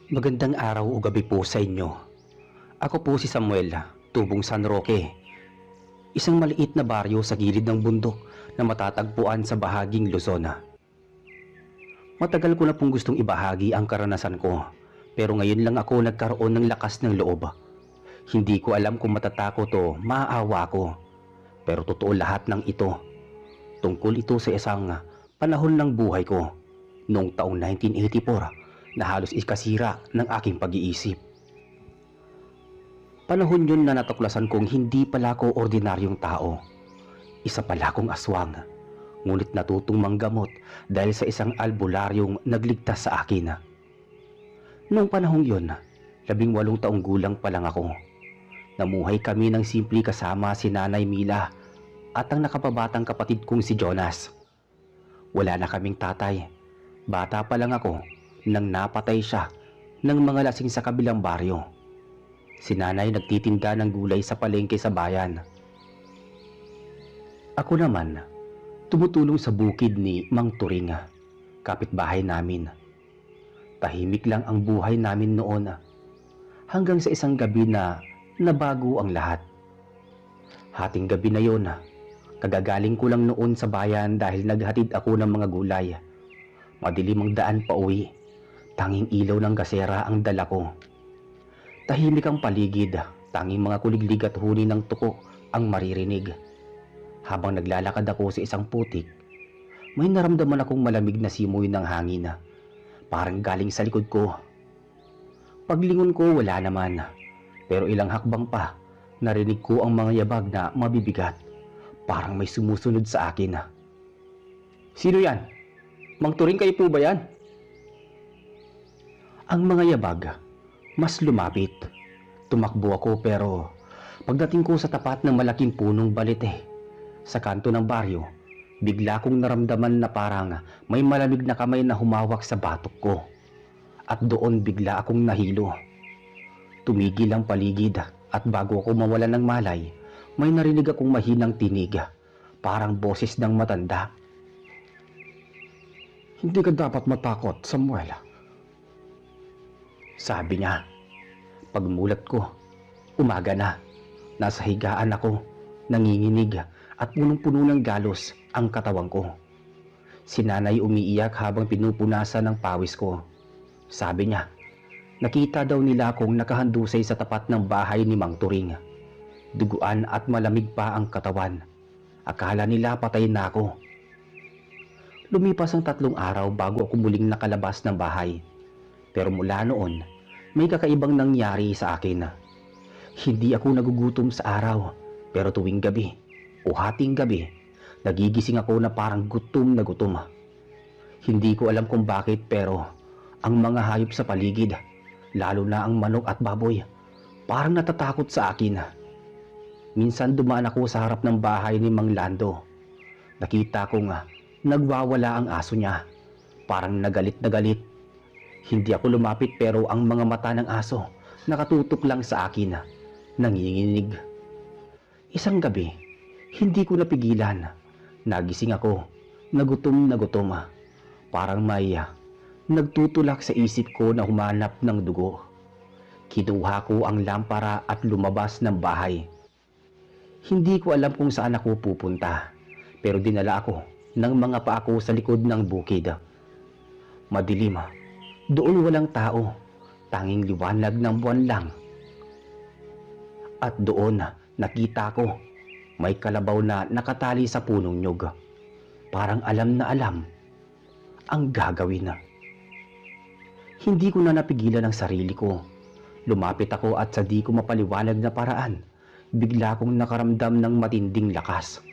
Magandang araw o gabi po sa inyo. Ako po si Samuel, tubong San Roque. Isang maliit na baryo sa gilid ng bundok na matatagpuan sa bahaging Luzon. Matagal ko na pong gustong ibahagi ang karanasan ko, pero ngayon lang ako nagkaroon ng lakas ng loob. Hindi ko alam kung matatakot o maaawa ko, pero totoo lahat ng ito. Tungkol ito sa isang panahon ng buhay ko, noong taong 1984, na halos ikasira ng aking pag-iisip. Panahon yun na natuklasan kong hindi pala ako ordinaryong tao. Isa pala akong aswang, ngunit natutong manggamot dahil sa isang albularyong nagligtas sa akin. Noong panahong yun, 18 taong gulang pa lang ako. Namuhay kami ng simple kasama si Nanay Mila at ang nakababatang kapatid kong si Jonas. Wala na kaming tatay. Bata pa lang ako nang napatay siya ng mga lasing sa kabilang baryo. Si Nanay nagtitinda ng gulay sa palengke sa bayan. Ako naman, tumutulong sa bukid ni Mang Turing, kapitbahay namin. Tahimik lang ang buhay namin noon, hanggang sa isang gabi na nabago ang lahat. Hating gabi na yon, kagagaling ko lang noon sa bayan dahil naghatid ako ng mga gulay. Madilim ang daan pa uwi. Tanging ilaw ng gasera ang dala ko. Tahimik ang paligid, tanging mga kuliglig at huni ng tuko ang maririnig. Habang naglalakad ako sa isang putik, may naramdaman akong malamig na simoy ng hangin, parang galing sa likod ko. Paglingon ko, wala naman, pero ilang hakbang pa, narinig ko ang mga yabag na mabibigat, parang may sumusunod sa akin. "Sino yan? Mang Turing, kayo po ba yan?" Ang mga yabag mas lumapit. Tumakbo ako, pero pagdating ko sa tapat ng malaking punong balete sa kanto ng baryo, bigla kong naramdaman na parang may malamig na kamay na humawak sa batok ko. At doon bigla akong nahilo. Tumigil ang paligid at bago ako mawalan ng malay, may narinig akong mahinang tinig, parang boses ng matanda. "Hindi ka dapat matakot, Samuel," sabi niya. Pagmulat ko, umaga na. Nasa higaan ako, nanginginig at punong-puno ng galos ang katawan ko. Si Nanay umiiyak habang pinupunasan ng pawis ko. Sabi niya, nakita daw nila akong nakahandusay sa tapat ng bahay ni Mang Turing. Duguan at malamig pa ang katawan. Akala nila patay na ako. Lumipas ang 3 araw bago ako muling nakalabas ng bahay. Pero mula noon, may kakaibang nangyari sa akin. Hindi ako nagugutom sa araw, pero tuwing gabi o hating gabi, nagigising ako na parang gutom na gutom. Hindi ko alam kung bakit, pero ang mga hayop sa paligid, lalo na ang manok at baboy, parang natatakot sa akin. Minsan dumaan ako sa harap ng bahay ni Mang Lando. Nakita ko nga, nagwawala ang aso niya. Parang nagalit na galit. Hindi ako lumapit, pero ang mga mata ng aso nakatutok lang sa akin, nanginginig. Isang gabi, hindi ko napigilan. Nagising ako, nagutom na gutom. Parang may nagtutulak sa isip ko na humanap ng dugo. Kinuha ko ang lampara at lumabas ng bahay. Hindi ko alam kung saan ako pupunta, pero dinala ako ng mga paa ko sa likod ng bukid. Madilim. Doon walang tao, tanging liwanag ng buwan lang. At doon nakita ko, may kalabaw na nakatali sa punong nyug. Parang alam na alam ang gagawin. Hindi ko na napigilan ang sarili ko. Lumapit ako at sa di ko mapaliwanag na paraan, bigla kong nakaramdam ng matinding lakas.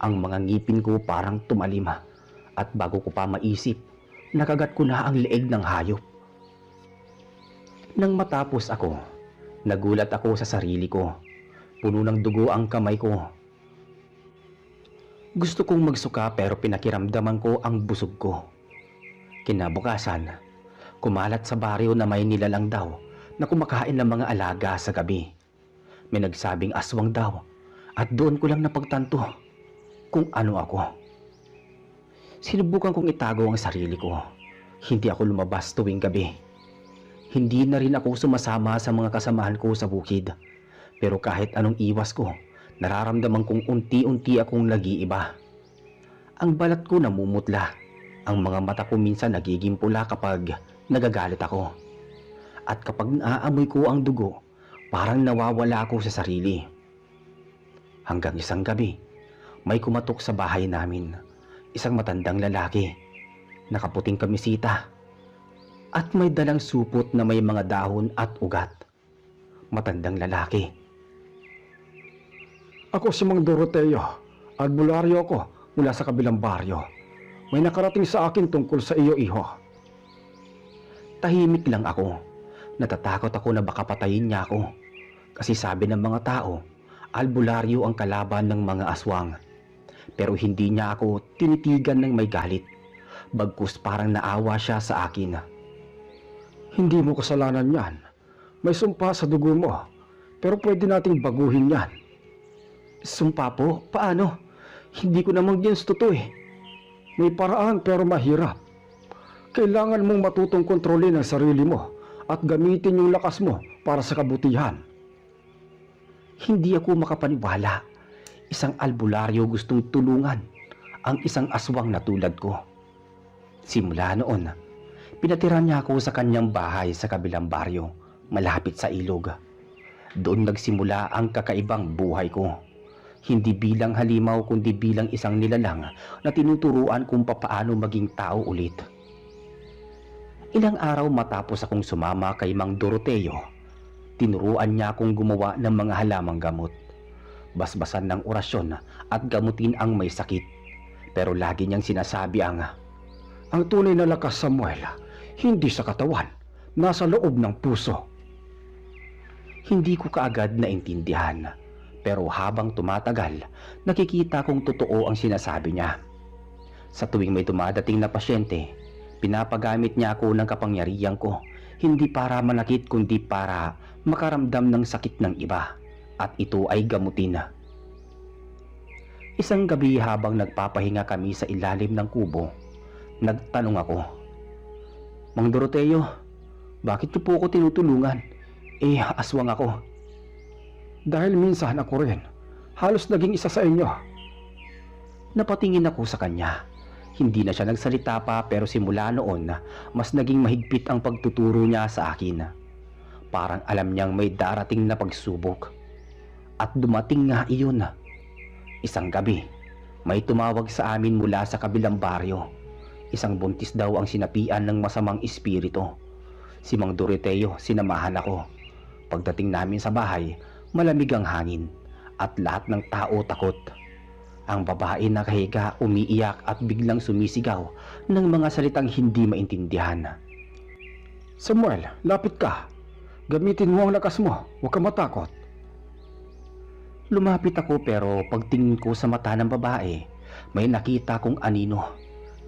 Ang mga ngipin ko parang tumalim, at bago ko pa maisip, nakagat ko na ang leeg ng hayop. Nang matapos ako, nagulat ako sa sarili ko. Puno ng dugo ang kamay ko. Gusto kong magsuka, pero pinakiramdaman ko ang busog ko. Kinabukasan, kumalat sa baryo na may nilalang daw na kumakain ng mga alaga sa gabi. May nagsabing aswang daw, at doon ko lang napagtanto kung ano ako. Sinubukan kong itago ang sarili ko. Hindi ako lumabas tuwing gabi. Hindi na rin ako sumasama sa mga kasamahan ko sa bukid. Pero kahit anong iwas ko, nararamdaman kong unti-unti akong nag-iiba. Ang balat ko namumutla. Ang mga mata ko minsan nagiging pula kapag nagagalit ako. At kapag naaamoy ko ang dugo, parang nawawala ako sa sarili. Hanggang isang gabi, may kumatok sa bahay namin. Isang matandang lalaki, nakaputing kamisita, at may dalang supot na may mga dahon at ugat. Matandang lalaki. Ako si Mang Doroteo. Albularyo ako mula sa kabilang baryo. May nakarating sa akin tungkol sa iyo, iho. Tahimik lang ako. Natatakot ako na baka patayin niya ako. Kasi sabi ng mga tao, albularyo ang kalaban ng mga aswang. Pero hindi niya ako tinitigan ng may galit. Bagkus parang naawa siya sa akin. Hindi mo kasalanan yan. May sumpa sa dugo mo. Pero pwede nating baguhin yan. Sumpa po? Paano? Hindi ko namang ginusto to eh. May paraan pero mahirap. Kailangan mong matutong kontrolin ang sarili mo at gamitin yung lakas mo para sa kabutihan. Hindi ako makapaniwala. Isang albularyo gustong tulungan ang isang aswang na tulad ko. Simula noon, pinatira niya ako sa kanyang bahay sa kabilang baryo, malapit sa ilog. Doon nagsimula ang kakaibang buhay ko. Hindi bilang halimaw kundi bilang isang nilalang na tinuturuan kung papaano maging tao ulit. Ilang araw matapos akong sumama kay Mang Doroteo, tinuruan niya akong gumawa ng mga halamang gamot. Basbasan ng orasyon at gamutin ang may sakit. Pero lagi niyang sinasabi ang tunay na lakas, Samuel, hindi sa katawan, nasa loob ng puso. Hindi ko kaagad naintindihan. Pero habang tumatagal, nakikita kong totoo ang sinasabi niya. Sa tuwing may dumadating na pasyente, pinapagamit niya ako ng kapangyarihan ko, hindi para manakit kundi para makaramdam ng sakit ng iba, at ito ay gamutin. Isang gabi habang nagpapahinga kami sa ilalim ng kubo, nagtanong ako, Mang Doroteo, bakit niyo po ako tinutulungan? Aswang ako. Dahil minsan ako rin, halos naging isa sa inyo. Napatingin ako sa kanya. Hindi na siya nagsalita pa pero simula noon, mas naging mahigpit ang pagtuturo niya sa akin. Parang alam niyang may darating na pagsubok. At dumating nga iyon. Isang gabi, may tumawag sa amin mula sa kabilang baryo. Isang buntis daw ang sinapian ng masamang espiritu. Si Mang Doroteo, sinamahan ako. Pagdating namin sa bahay, malamig ang hangin at lahat ng tao takot. Ang babae nakahiga, umiiyak at biglang sumisigaw ng mga salitang hindi maintindihan. Samuel, lapit ka. Gamitin mo ang lakas mo, huwag kang matakot. Lumapit ako pero pagtingin ko sa mata ng babae, may nakita kong anino.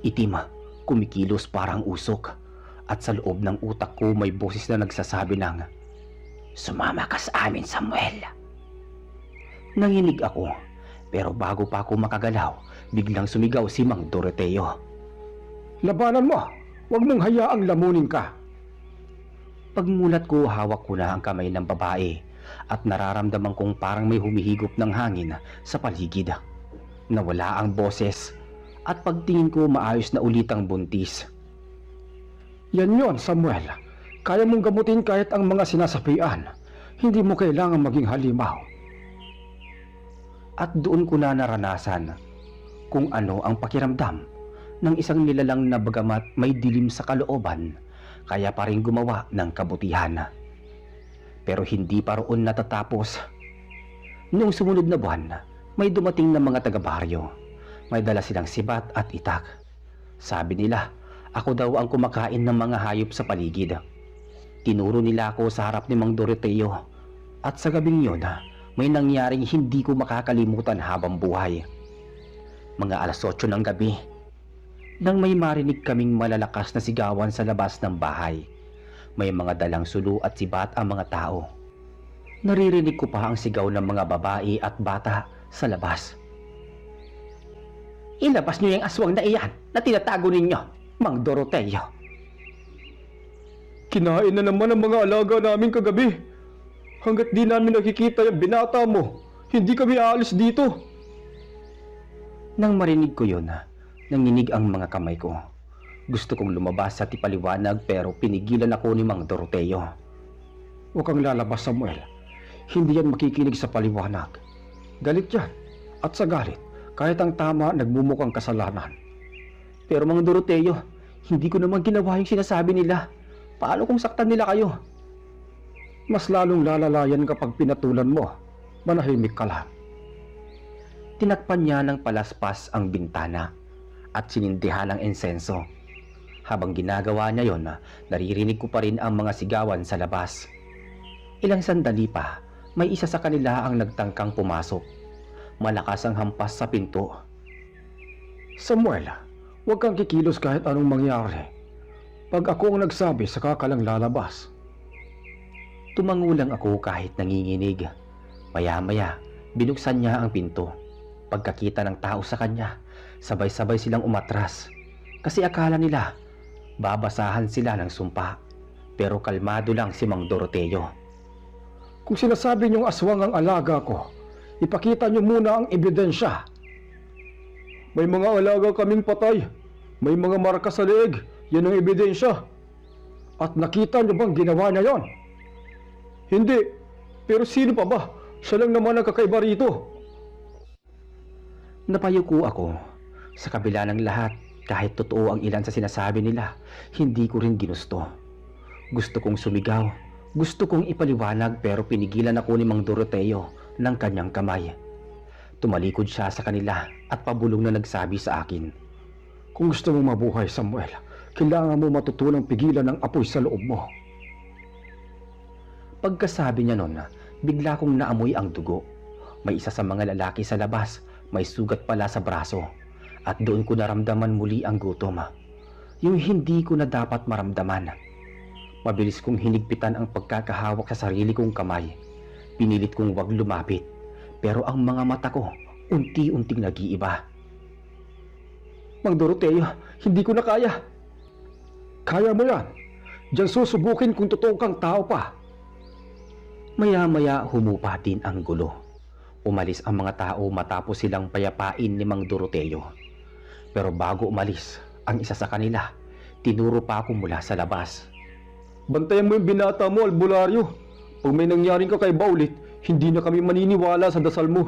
Itim, kumikilos parang usok. At sa loob ng utak ko may boses na nagsasabi ng, "Sumama ka sa amin, Samuel." Nanginig ako, pero bago pa ako makagalaw, biglang sumigaw si Mang Doroteo. Labanan mo! Huwag mong hayaang lamunin ka! Pagmulat ko, hawak ko na ang kamay ng babae at nararamdaman kong parang may humihigop ng hangin sa paligid. Nawala ang boses at pagtingin ko maayos na ulit ang buntis. Yan yon, Samuel. Kaya mong gamutin kahit ang mga sinasapian. Hindi mo kailangan maging halimaw. At doon ko na naranasan kung ano ang pakiramdam ng isang nilalang na bagamat may dilim sa kalooban, kaya pa rin gumawa ng kabutihan. Pero hindi pa roon natatapos. Noong sumunod na buwan, may dumating na mga taga-baryo. May dala silang sibat at itak. Sabi nila, ako daw ang kumakain ng mga hayop sa paligid. Tinuro nila ako sa harap ni Mang Doroteo. At sa gabing yun, may nangyaring hindi ko makakalimutan habang buhay. Mga 8:00 ng gabi, nang may marinig kaming malalakas na sigawan sa labas ng bahay. May mga dalang sulu at sibat ang mga tao. Naririnig ko pa ang sigaw ng mga babae at bata sa labas. "Ilabas niyo yung aswang na iyan na tinatago ninyo, Mang Doroteo." Kinain na naman ang mga alaga namin kagabi. Hanggat di namin nakikita yung binata mo, hindi kami aalis dito. Nang marinig ko yun, nanginig ang mga kamay ko. Gusto kong lumabas at ipaliwanag pero pinigilan ako ni Mang Doroteo. Huwag kang lalabas, Samuel. Hindi yan makikinig sa paliwanag. Galit yan. At sa galit, kahit ang tama nagmumukhang kasalanan. Pero Mang Doroteo, hindi ko naman ginawa yung sinasabi nila. Paano kung saktan nila kayo? Mas lalong lalalayan kapag pinatulan mo. Manahimik ka lang. Tinakpan niya ng palaspas ang bintana at sinindihan ang insenso. Habang ginagawa niya yon, naririnig ko pa rin ang mga sigawan sa labas. Ilang sandali pa, may isa sa kanila ang nagtangkang pumasok. Malakas ang hampas sa pinto. Samuel, huwag kang kikilos kahit anong mangyari. Pag ako ang nagsabi, saka ka lang lalabas. Tumangulang ako kahit nanginginig. Maya-maya, binuksan niya ang pinto. Pagkakita ng tao sa kanya, sabay-sabay silang umatras. Kasi akala nila, babasahan sila ng sumpa. Pero kalmado lang si Mang Doroteo. Kung sinasabi niyong aswang ang alaga ko, ipakita niyo muna ang ebidensya. May mga alaga kaming patay. May mga marka sa leeg. Yan ang ebidensya. At nakita niyo bang ginawa niya yon? Hindi. Pero sino pa ba? Siya lang naman ang kakaiba rito. Napayuko ako. Sa kabila ng lahat, kahit totoo ang ilan sa sinasabi nila, hindi ko rin ginusto. Gusto kong sumigaw. Gusto kong ipaliwanag pero pinigilan ako ni Mang Doroteo ng kanyang kamay. Tumalikod siya sa kanila at pabulong na nagsabi sa akin. Kung gusto mong mabuhay, Samuel, kailangan mo matutunang pigilan ang apoy sa loob mo. Pagkasabi niya nun, bigla kong naamoy ang dugo. May isa sa mga lalaki sa labas, may sugat pala sa braso. At doon ko naramdaman muli ang gutom. Yung hindi ko na dapat maramdaman. Mabilis kong hinigpitan ang pagkakahawak sa sarili kong kamay. Pinilit kong wag lumapit. Pero ang mga mata ko, unti-unting nag-iiba. Mang Doroteo, hindi ko na kaya. Kaya mo yan. Diyan susubukin kung totoo kang tao pa. Maya-maya humupa din ang gulo. Umalis ang mga tao matapos silang payapain ni Mang Doroteo. Pero bago umalis, ang isa sa kanila, tinuro pa ako mula sa labas. Bantayan mo yung binata mo, albularyo. Pag may nangyaring kakaiba ulit, hindi na kami maniniwala sa dasal mo.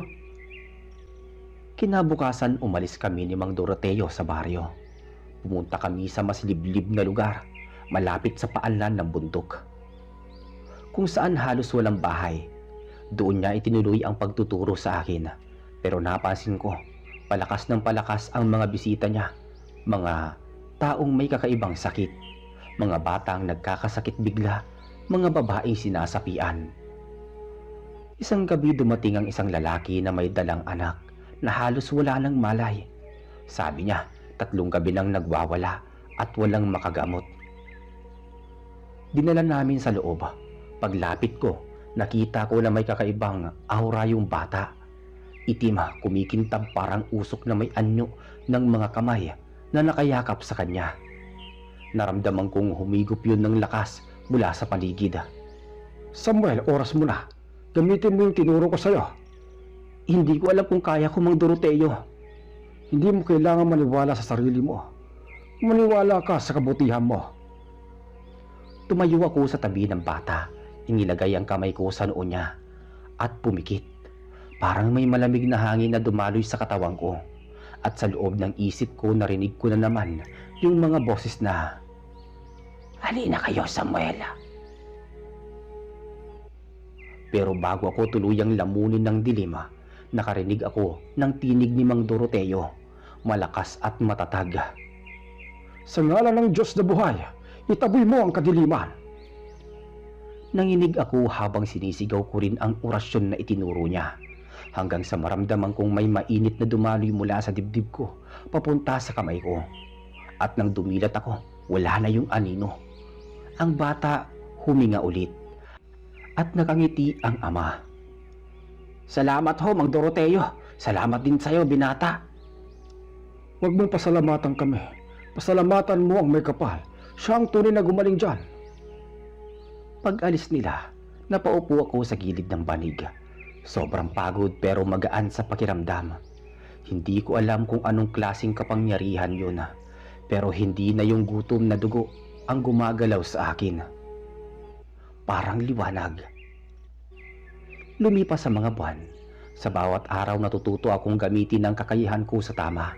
Kinabukasan umalis kami ni Mang Doroteo sa baryo. Pumunta kami sa mas liblib na lugar, malapit sa paanan ng bundok. Kung saan halos walang bahay. Doon niya itinuloy ang pagtuturo sa akin. Pero napansin ko, palakas ng palakas ang mga bisita niya. Mga taong may kakaibang sakit. Mga batang nagkakasakit bigla. Mga babaeng sinasapian. Isang gabi dumating ang isang lalaki na may dalang anak na halos wala ng malay. Sabi niya, 3 gabi nang nagwawala at walang makagamot. Dinala namin sa loob. Paglapit ko, nakita ko na may kakaibang aura yung bata. Itim, kumikintab parang usok na may anyo ng mga kamay na nakayakap sa kanya. Naramdaman kong humigop yun ng lakas mula sa paligid. Samuel, oras mo na. Gamitin mo yung tinuro ko sa'yo. Hindi ko alam kung kaya ko, Mang Doroteo. Hindi mo kailangan maniwala sa sarili mo. Maniwala ka sa kabutihan mo. Tumayo ako sa tabi ng bata. Inilagay ang kamay ko sa noo niya at pumikit. Parang may malamig na hangin na dumaloy sa katawan ko. At sa loob ng isip ko narinig ko na naman yung mga boses na, "Halina kayo, Samuel." Pero bago ako tuluyang lamunin ng dilim, nakarinig ako ng tinig ni Mang Doroteo, malakas at matatag. Sa ngalan ng Diyos na buhay, itaboy mo ang kadiliman. Nanginig ako habang sinisigaw ko rin ang orasyon na itinuro niya, hanggang sa maramdaman kong may mainit na dumaloy mula sa dibdib ko papunta sa kamay ko. At nang dumilat ako, wala na yung anino. Ang bata huminga ulit at nakangiti ang ama. "Salamat ho, Mang Doroteo. Salamat din sa'yo, binata." Huwag mong pasalamatan kami. Pasalamatan mo ang may kapal. Siya ang tunay na gumaling dyan. Pag-alis nila, napaupo ako sa gilid ng banig. Sobrang pagod pero magaan sa pakiramdam. Hindi ko alam kung anong klaseng kapangyarihan yun, pero hindi na yung gutom na dugo ang gumagalaw sa akin. Parang liwanag. Lumipas sa mga buwan. Sa bawat araw natututo akong gamitin ang kakayahan ko sa tama.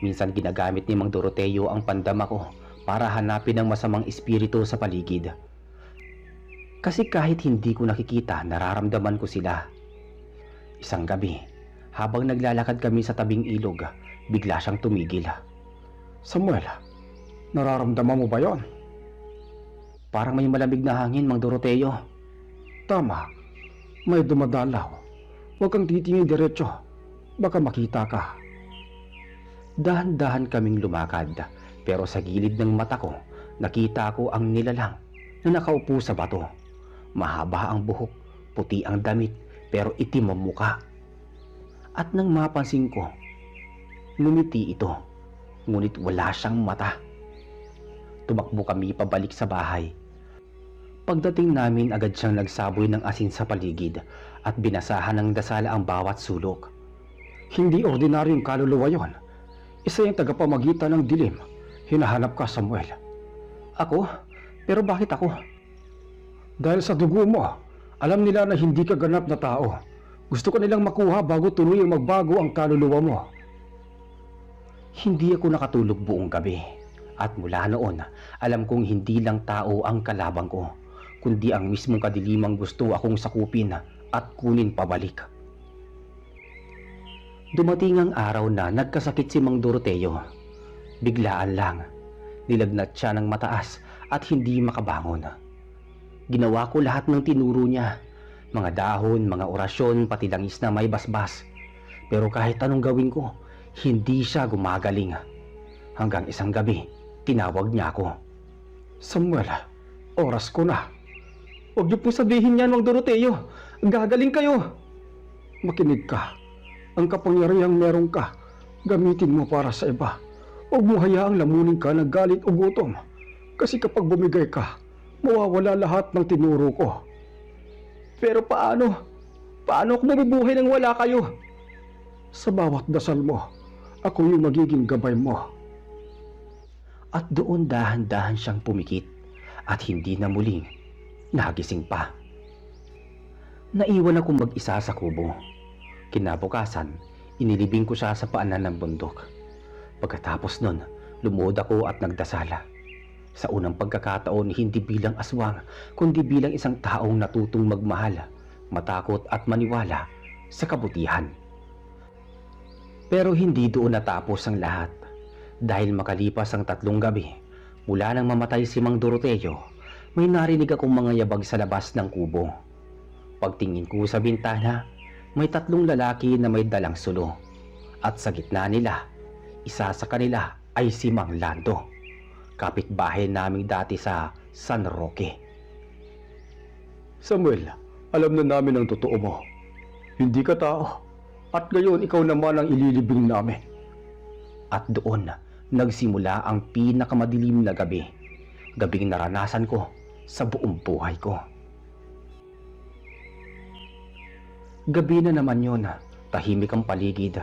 Minsan ginagamit ni Mang Doroteo ang pandama ko para hanapin ang masamang espiritu sa paligid. Kasi kahit hindi ko nakikita, nararamdaman ko sila. Isang gabi, habang naglalakad kami sa tabing ilog, bigla siyang tumigil. Samuel, nararamdaman mo ba yon? Parang may malamig na hangin, Mang Doroteo. Tama, may dumadalaw. Huwag kang titingin diretso, baka makita ka. Dahan-dahan kaming lumakad, pero sa gilid ng mata ko, nakita ko ang nilalang na nakaupo sa bato. Mahaba ang buhok, puti ang damit, pero itim ang muka. At nang mapansin ko, ngumiti ito, ngunit wala siyang mata. Tumakbo kami pabalik sa bahay. Pagdating namin, agad siyang nagsaboy ng asin sa paligid at binasahan ng dasala ang bawat sulok. Hindi ordinaryong kaluluwa yon. Isa yung tagapamagitan ng dilim. Hinahanap ka, Samuel. Ako? Pero bakit ako? Dahil sa dugo mo, alam nila na hindi ka ganap na tao. Gusto ka nilang makuha bago tuluyang magbago ang kaluluwa mo. Hindi ako nakatulog buong gabi. At mula noon, alam kong hindi lang tao ang kalabang ko, kundi ang mismong kadilimang gusto akong sakupin at kunin pabalik. Dumating ang araw na nagkasakit si Mang Doroteo. Biglaan lang, nilagnat siya ng mataas at hindi makabangon. Ginawa ko lahat ng tinuro niya, mga dahon, mga orasyon, pati langis na may basbas. Pero kahit anong gawin ko, hindi siya gumagaling. Hanggang isang gabi, tinawag niya ako. Samuel, oras ko na. Huwag niyo po sabihin yan, Mang Doroteo. Gagaling kayo. Makinig ka. Ang kapangyarihang meron ka, gamitin mo para sa iba. Huwag mo hayaang lamunin ka ng galit o gutom. Kasi kapag bumigay ka, mawawala lahat ng tinuro ko. Pero paano? Paano ako mabubuhay nang wala kayo? Sa bawat dasal mo, ako yung magiging gabay mo. At doon dahan-dahan siyang pumikit at hindi na muling nagising pa. Naiwan akong mag-isa sa kubo. Kinabukasan, inilibing ko siya sa paanan ng bundok. Pagkatapos nun, lumuhod ako at nagdasala. Sa unang pagkakataon, hindi bilang aswang, kundi bilang isang taong natutong magmahal, matakot at maniwala sa kabutihan. Pero hindi doon natapos ang lahat. Dahil makalipas ang 3 gabi, mula nang mamatay si Mang Doroteo, may narinig akong mga yabag sa labas ng kubo. Pagtingin ko sa bintana, may 3 lalaki na may dalang sulo. At sa gitna nila, isa sa kanila ay si Mang Lando, kapitbahay namin dati sa San Roque. Samuel, alam na namin ang totoo mo. Hindi ka tao. At ngayon ikaw naman ang ililibing namin. At doon, nagsimula ang pinakamadilim na gabi. Gabing naranasan ko sa buong buhay ko. Gabi na naman yun, tahimik ang paligid.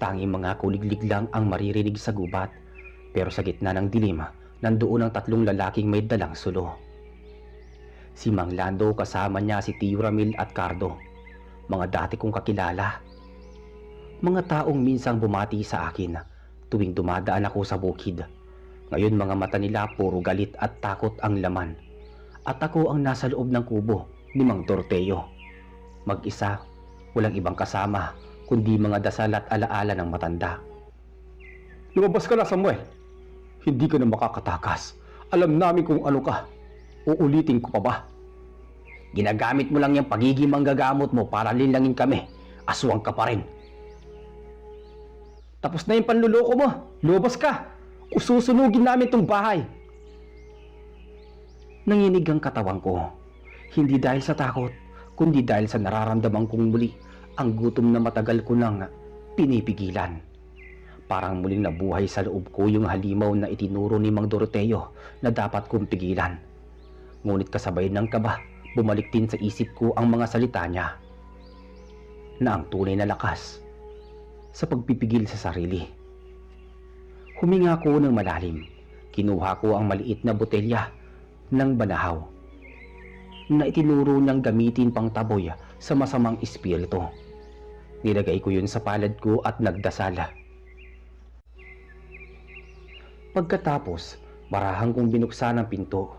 Tanging mga kuliglig lang ang maririnig sa gubat. Pero sa gitna ng dilim, nandoon ang 3 lalaking may dalang sulo. Si Mang Lando, kasama niya si Tio Ramil at Cardo, mga dati kong kakilala. Mga taong minsang bumati sa akin tuwing dumadaan ako sa bukid. Ngayon mga mata nila puro galit at takot ang laman. At ako ang nasa loob ng kubo ni Mang Doroteo. Mag-isa, walang ibang kasama kundi mga dasal at alaala ng matanda. Lumabas ka na, Samuel. Hindi ka na makakatakas. Alam namin kung ano ka. Uulitin ko pa ba? Ginagamit mo lang yung pagiging manggagamot mo para linlangin kami. Aswang ka pa rin. Tapos na yung panluloko mo. Lumabas ka. Ususunugin namin tong bahay. Nanginig ang katawan ko. Hindi dahil sa takot, kundi dahil sa nararamdaman kong muli ang gutom na matagal ko nang pinipigilan. Parang muling nabuhay sa loob ko yung halimaw na itinuro ni Mang Doroteo na dapat kong pigilan. Ngunit kasabay ng kaba, bumalik din sa isip ko ang mga salita niya na ang tunay na lakas sa pagpipigil sa sarili. Huminga ko ng malalim. Kinuha ko ang maliit na botelya ng banahaw na itinuro niyang gamitin pang taboy sa masamang espiritu. Nilagay ko yun sa palad ko at nagdasal. Pagkatapos, marahang kong binuksan ang pinto.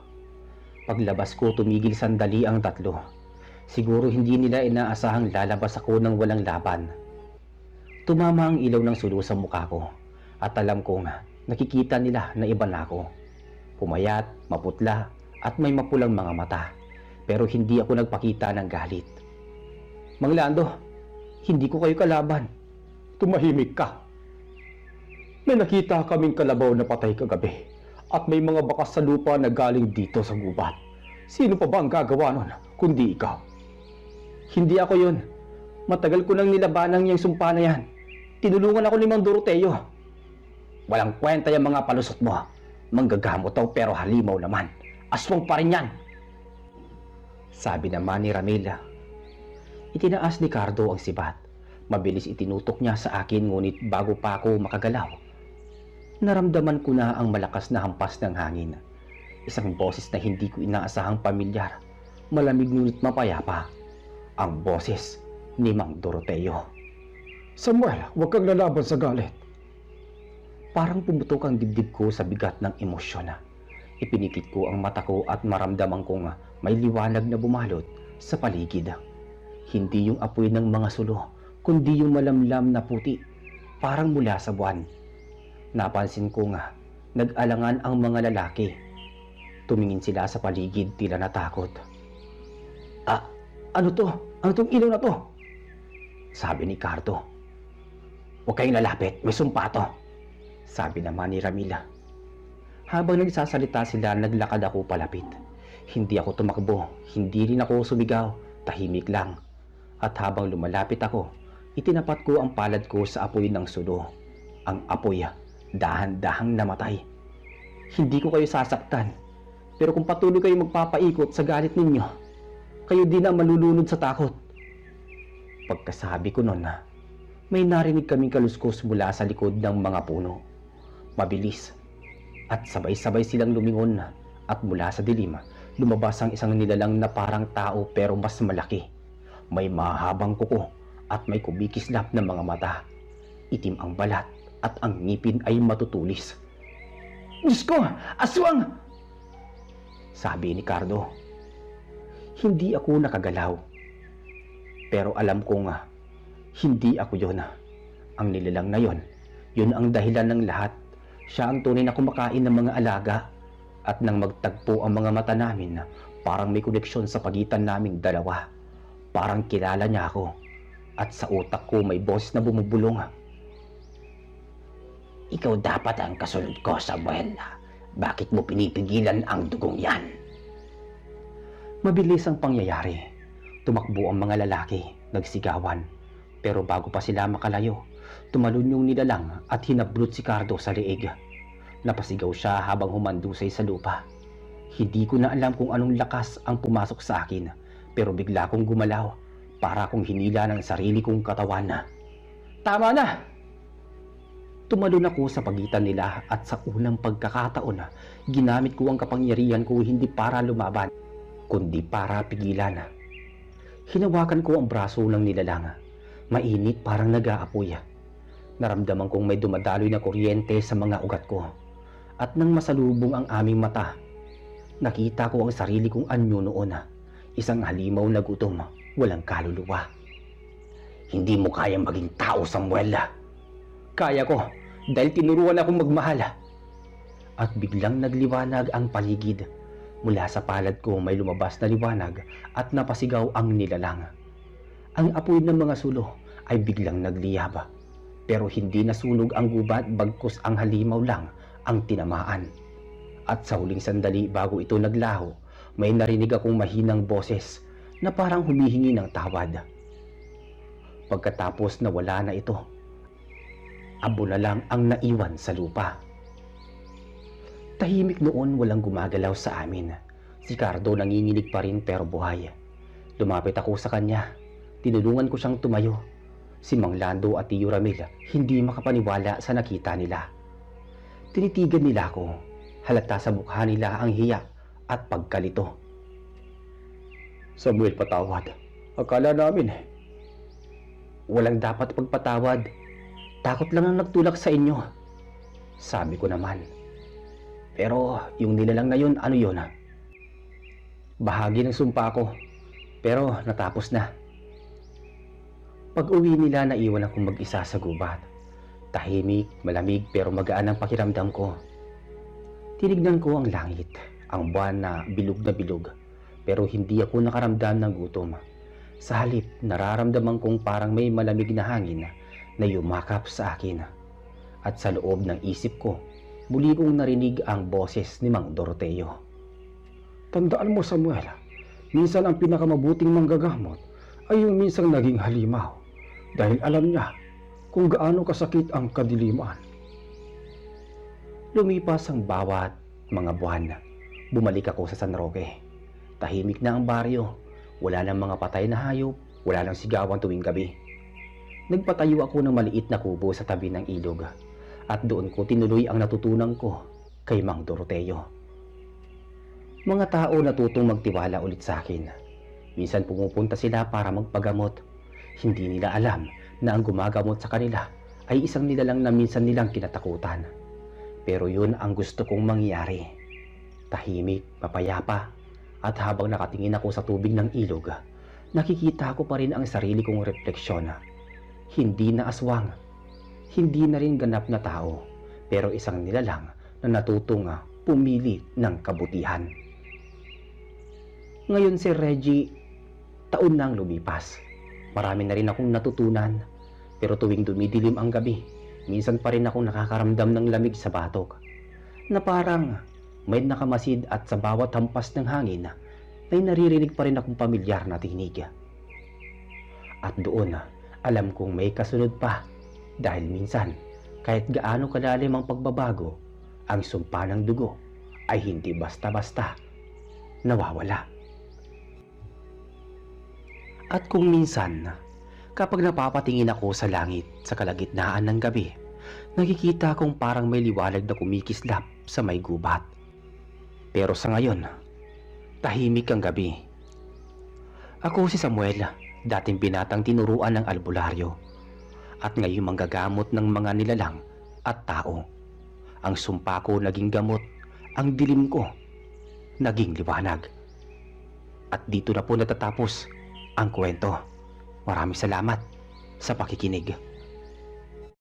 Paglabas ko, tumigil sandali ang tatlo. Siguro hindi nila inaasahang lalabas ako ng walang laban. Tumama ang ilaw ng sulo sa mukha ko at alam kong nakikita nila na iba na ako. Pumayat, maputla at may mapulang mga mata, pero hindi ako nagpakita ng galit. Mang Lando, hindi ko kayo kalaban. Tumahimik ka. May nakita kaming kalabaw na patay kagabi at may mga bakas sa lupa na galing dito sa gubat. Sino pa ba ang gagawa nun kundi ikaw? Hindi ako yun. Matagal ko nang nilabanang yung sumpa na yan. Tinulungan ako ni Mang Doroteo. Walang kwenta yung mga palusot mo. Manggagamot daw pero halimaw naman. Aswang pa rin yan. Sabi naman ni Ramila. Itinaas ni Cardo ang sibat. Mabilis itinutok niya sa akin ngunit bago pa ako makagalaw, naramdaman ko na ang malakas na hampas ng hangin. Isang boses na hindi ko inaasahang pamilyar. Malamig ngunit mapayapa. Ang boses ni Mang Doroteo. Samuel, huwag kang lalaban sa galit. Parang pumutok ang dibdib ko sa bigat ng emosyon. Ipinitit ko ang mata ko at maramdaman kong may liwanag na bumalot sa paligid. Hindi yung apoy ng mga sulo, kundi yung malamlam na puti, parang mula sa buwan. Napansin ko nga, nag-alangan ang mga lalaki. Tumingin sila sa paligid tila natakot. Ano to? Ano tong ilaw na to? Sabi ni Cardo. Huwag kayong lalapit, may sumpa to. Sabi naman ni Ramila. Habang nagsasalita sila, naglakad ako palapit. Hindi ako tumakbo, hindi rin ako sumigaw, tahimik lang. At habang lumalapit ako, itinapat ko ang palad ko sa apoy ng sulo. Ang apoy, dahan-dahang namatay. Hindi ko kayo sasaktan, pero kung patuloy kayo magpapaikot sa galit ninyo, kayo din ang malulunod sa takot. Pagkasabi ko noon, may narinig kaming kaluskos mula sa likod ng mga puno. Mabilis at sabay-sabay silang lumingon at mula sa dilim, lumabas ang isang nilalang na parang tao pero mas malaki. May mahabang kuko at may kumikislap na mga mata. Itim ang balat at ang ngipin ay matutulis. Diyos ko! Aswang! Sabi ni Cardo. Hindi ako nakagalaw. Pero alam ko nga, hindi ako yun. Ang nilalang na yon, yun ang dahilan ng lahat. Siya ang tunay na kumakain ng mga alaga. At nang magtagpo ang mga mata namin, parang may koneksyon sa pagitan naming dalawa. Parang kilala niya ako. At sa utak ko may boses na bumubulong. Ikaw dapat ang kasunod ko, Samuel. Bakit mo pinipigilan ang dugong yan? Mabilis ang pangyayari. Tumakbo ang mga lalaki, nagsigawan. Pero bago pa sila makalayo, tumalon yung nilalang at hinablot si Cardo sa leeg. Napasigaw siya habang humandusay sa lupa. Hindi ko na alam kung anong lakas ang pumasok sa akin, pero bigla kong gumalaw para kong hinila ng sarili kong katawan. Tama na! Tumalon ako sa pagitan nila at sa unang pagkakataon, ginamit ko ang kapangyarihan ko hindi para lumaban, kundi para pigilan. Hinawakan ko ang braso ng nilalang. Mainit parang nag-aapoy. Naramdaman kong may dumadaloy na kuryente sa mga ugat ko. At nang masalubong ang aming mata, nakita ko ang sarili kong anyo noon. Isang halimaw na gutom, walang kaluluwa. Hindi mo kayang maging tao, Samuel. Kaya ko, dahil tinuruan akong magmahal. At biglang nagliwanag ang paligid. Mula sa palad ko may lumabas na liwanag at napasigaw ang nilalang. Ang apoy ng mga sulo ay biglang nagliyab. Pero hindi nasunog ang gubat, bagkus ang halimaw lang ang tinamaan. At sa huling sandali bago ito naglaho, may narinig akong mahinang boses na parang humihingi ng tawad. Pagkatapos nawala na ito, abo na lang ang naiwan sa lupa. Tahimik noon, walang gumagalaw sa amin. Si Cardo nanginginig pa rin pero buhay. Lumapit ako sa kanya. Tinulungan ko siyang tumayo. Si Mang Lando at Tio Ramil hindi makapaniwala sa nakita nila. Tinitigan nila ako. Halata sa mukha nila ang hiya at pagkalito. Samuel, patawad. Akala namin Walang dapat pagpatawad. Takot lang ang nagtulak sa inyo. Sabi ko naman. Pero yung nilalang na yun, ano yun? Bahagi ng sumpa ko. Pero natapos na. Pag uwi nila, naiwan akong mag-isa sa gubat. Tahimik, malamig pero magaan ang pakiramdam ko. Tinignan ko ang langit, ang buwan na bilog, pero hindi ako nakaramdam ng gutom. Sa halip, nararamdaman kong parang may malamig na hangin na yumakap sa akin. At sa loob ng isip ko, muli kong narinig ang boses ni Mang Doroteo. Tandaan mo, Samuel, minsan ang pinakamabuting manggagamot ay yung minsang naging halimaw dahil alam niya kung gaano kasakit ang kadiliman. Lumipas ang bawat mga buwan. Bumalik ako sa San Roque. Tahimik na ang baryo. Wala nang mga patay na hayop. Wala nang sigawan tuwing gabi. Nagpatayo ako ng maliit na kubo sa tabi ng ilog. At doon ko tinuloy ang natutunan ko kay Mang Doroteo. Mga tao natutong magtiwala ulit sa akin. Minsan pumupunta sila para magpagamot. Hindi nila alam na ang gumagamot sa kanila ay isang nilalang na minsan nilang kinatakutan. Pero yun ang gusto kong mangyari. Tahimik, mapayapa, at habang nakatingin ako sa tubig ng ilog, nakikita ko pa rin ang sarili kong refleksyon. Hindi na aswang, hindi na rin ganap na tao, pero isang nilalang na natutong pumili ng kabutihan. Ngayon si Reggie, taon nang lumipas. Marami na rin akong natutunan, pero tuwing dumidilim ang gabi, minsan pa rin akong nakakaramdam ng lamig sa batok, na parang may nakamasid at sa bawat hampas ng hangin ay naririnig pa rin akong pamilyar na tinig. At doon, alam kong may kasunod pa dahil minsan, kahit gaano kalalim ang pagbabago, ang sumpa ng dugo ay hindi basta-basta nawawala. At kung minsan, kapag napapatingin ako sa langit sa kalagitnaan ng gabi, nakikita kong parang may liwanag na kumikislap sa may gubat. Pero sa ngayon, tahimik ang gabi. Ako si Samuel, dating binatang tinuruan ng albularyo, at ngayon manggagamot ng mga nilalang at tao. Ang sumpa ko naging gamot, ang dilim ko naging liwanag. At dito na po natatapos ang kwento. Maraming salamat sa pakikinig.